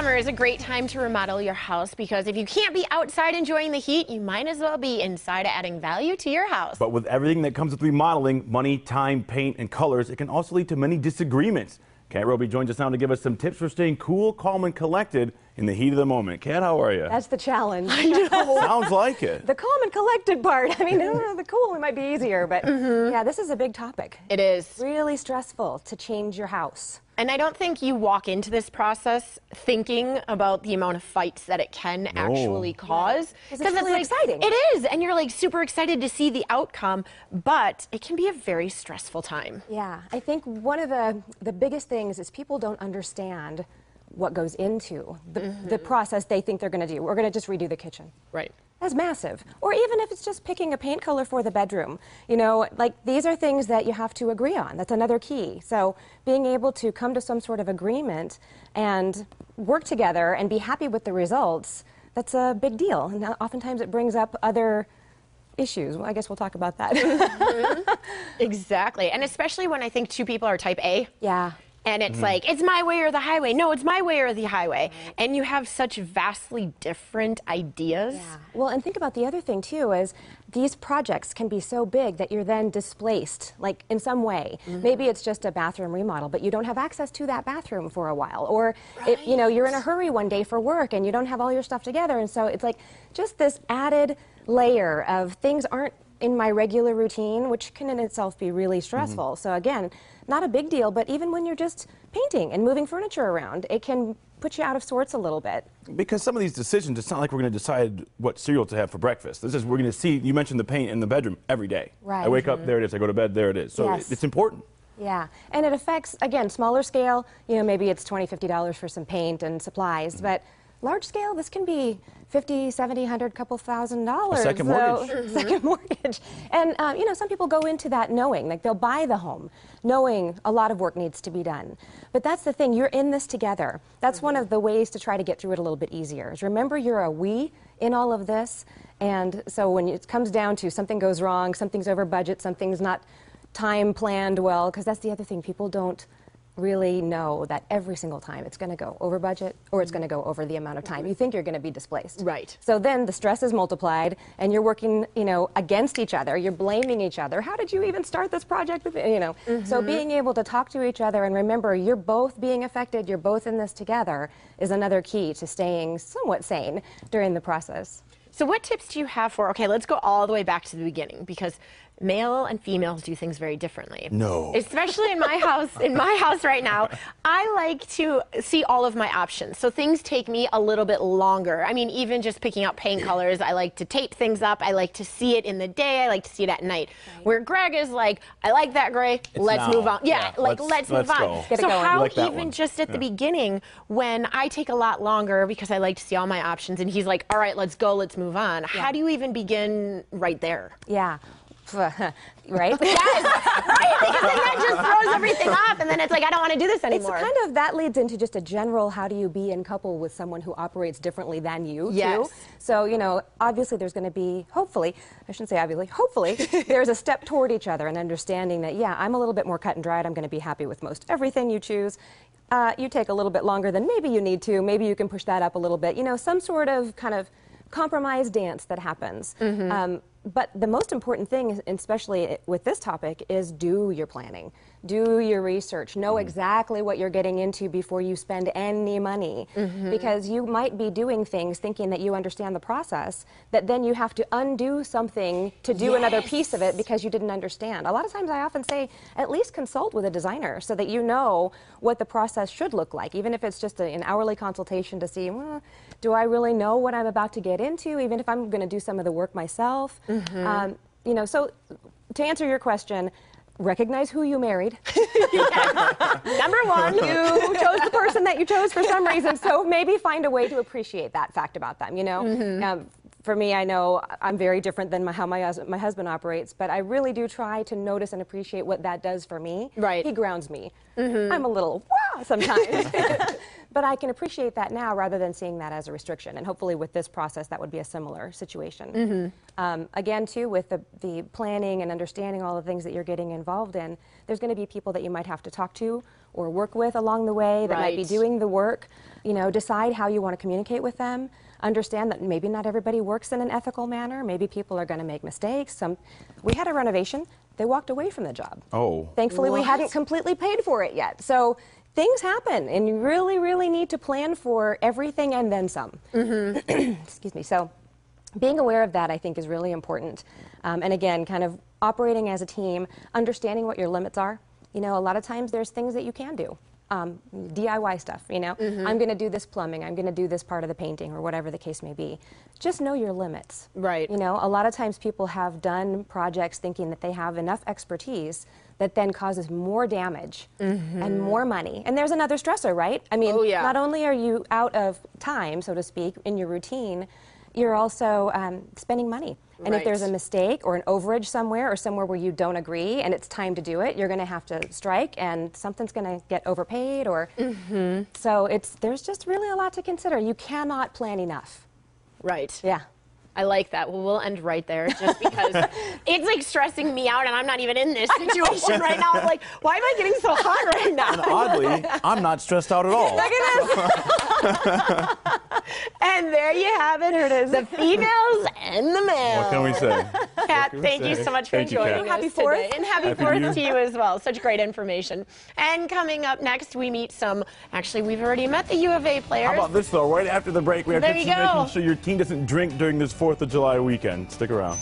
summer is a great time to remodel your house because if you can't be outside enjoying the heat, you might as well be inside adding value to your house. But with everything that comes with remodeling, money, time, paint, and colors, it can also lead to many disagreements. Kat Robey joins us now to give us some tips for staying cool, calm, and collected in the heat of the moment. Kat, how are you? That's the challenge. I know. Sounds like it. The calm and collected part. I mean, the cool might be easier, but yeah, this is a big topic. It is. Really stressful to change your house. And I don't think you walk into this process thinking about the amount of fights that it can actually cause. Because it's really exciting. It is, and you're like super excited to see the outcome, but it can be a very stressful time. Yeah, I think one of the biggest things is people don't understand what goes into the process they think they're going to do. We're going to just redo the kitchen. Right. That's massive. Or even if it's just picking a paint color for the bedroom. You know, like these are things that you have to agree on. That's another key. So being able to come to some sort of agreement and work together and be happy with the results, that's a big deal. And oftentimes it brings up other issues. Well, I guess we'll talk about that. Exactly. And especially when I think two people are type A. Yeah. And it's like, it's my way or the highway. No, it's my way or the highway. And you have such vastly different ideas. Yeah. Well, and think about the other thing, too, is these projects can be so big that you're then displaced, like in some way. Maybe it's just a bathroom remodel, but you don't have access to that bathroom for a while. Or, you know, you're in a hurry one day for work and you don't have all your stuff together. And so it's like just this added layer of things aren't in my regular routine, which can in itself be really stressful. So again, not a big deal, but even when you're just painting and moving furniture around, it can put you out of sorts a little bit. Because some of these decisions, it's not like we're going to decide what cereal to have for breakfast. This is, we're going to see, you mentioned the paint in the bedroom every day. Right. I wake up, there it is. I go to bed, there it is. So Yes. it's important. Yeah, and it affects, again, smaller scale, you know, maybe it's $20, $50 for some paint and supplies, but large scale, this can be $50, $70, $100, couple $1,000. A second mortgage. Second mortgage. And, you know, some people go into that knowing, like they'll buy the home, knowing a lot of work needs to be done. But that's the thing, you're in this together. That's one of the ways to try to get through it a little bit easier. Is remember, you're a we in all of this. And so when it comes down to something goes wrong, something's over budget, something's not time planned well, because that's the other thing, people don't really know that every single time it's going to go over budget or it's going to go over the amount of time you think you're going to be displaced. Right. So then the stress is multiplied and you're working, you know, against each other. You're blaming each other. How did you even start this project with, you know? So being able to talk to each other and remember you're both being affected, you're both in this together is another key to staying somewhat sane during the process. So what tips do you have for, okay, let's go all the way back to the beginning because male and females do things very differently. No. Especially in my house right now, I like to see all of my options. So things take me a little bit longer. I mean, even just picking out paint colors, I like to tape things up. I like to see it in the day. I like to see it at night. Right. Where Greg is like, I like that gray. Let's move on. Yeah, like let's move on. So how like even just at the beginning when I take a lot longer because I like to see all my options and he's like, all right, let's go, let's move on. How do you even begin right there? Yeah. Right? Yes, right? Because then that just throws everything off, and then it's like, I don't want to do this anymore. It's kind of, that leads into just a general, how do you be in couple with someone who operates differently than you, too? So, you know, obviously there's going to be, hopefully, I shouldn't say obviously, hopefully, there's a step toward each other and understanding that, yeah, I'm a little bit more cut and dried. I'm going to be happy with most everything you choose. You take a little bit longer than maybe you need to. Maybe you can push that up a little bit. You know, some sort of kind of compromise dance that happens. But the most important thing, especially with this topic, is do your planning. Do your research. Know exactly what you're getting into before you spend any money. Because you might be doing things thinking that you understand the process, that then you have to undo something to do another piece of it because you didn't understand. A lot of times I often say, at least consult with a designer so that you know what the process should look like, even if it's just an hourly consultation to see, well, do I really know what I'm about to get into, even if I'm going to do some of the work myself? You know, so to answer your question, recognize who you married. Number one. You chose the person that you chose for some reason, so maybe find a way to appreciate that fact about them, you know? For me, I know I'm very different than how my husband operates, but I really do try to notice and appreciate what that does for me. Right. He grounds me. I'm a little wow sometimes. But I can appreciate that now rather than seeing that as a restriction. And hopefully with this process, that would be a similar situation. Again, too, with the planning and understanding all the things that you're getting involved in, there's going to be people that you might have to talk to or work with along the way that might be Right. doing the work. You know, decide how you want to communicate with them. Understand that maybe not everybody works in an ethical manner. Maybe people are going to make mistakes. We had a renovation. They walked away from the job. Oh. Thankfully, we What? hadn't completely paid for it yet. So things happen, and you really, really need to plan for everything and then some. Excuse me. So being aware of that, I think, is really important. And again, kind of operating as a team, understanding what your limits are. You know, a lot of times there's things that you can do. DIY stuff, you know. I'm going to do this plumbing, I'm going to do this part of the painting, or whatever the case may be. Just know your limits. Right. You know, a lot of times people have done projects thinking that they have enough expertise that then causes more damage and more money. And there's another stressor, right? I mean, Oh, yeah. not only are you out of time, so to speak, in your routine, you're also spending money. And if there's a Right. mistake or an overage somewhere, or somewhere where you don't agree and it's time to do it, you're going to have to strike, and something's going to get overpaid. Or so there's just really a lot to consider. You cannot plan enough. Right. Yeah. I like that. Well, we'll end right there just because it's like stressing me out and I'm not even in this situation right now. I'm like, why am I getting so hot right now? And oddly, I'm not stressed out at all. Look at this. And there you have it. The females and the males. What can we say? Kat, can we thank you say? so much for Thank you, joining Kat. us Happy Fourth. today. And happy Happy Fourth New Year. to you as well. Such great information. And coming up next, we meet actually, we've already met the U of A players. How about this, though? Right after the break, we have There tips you for making go. sure your team doesn't drink during this 4th of July weekend. Stick around.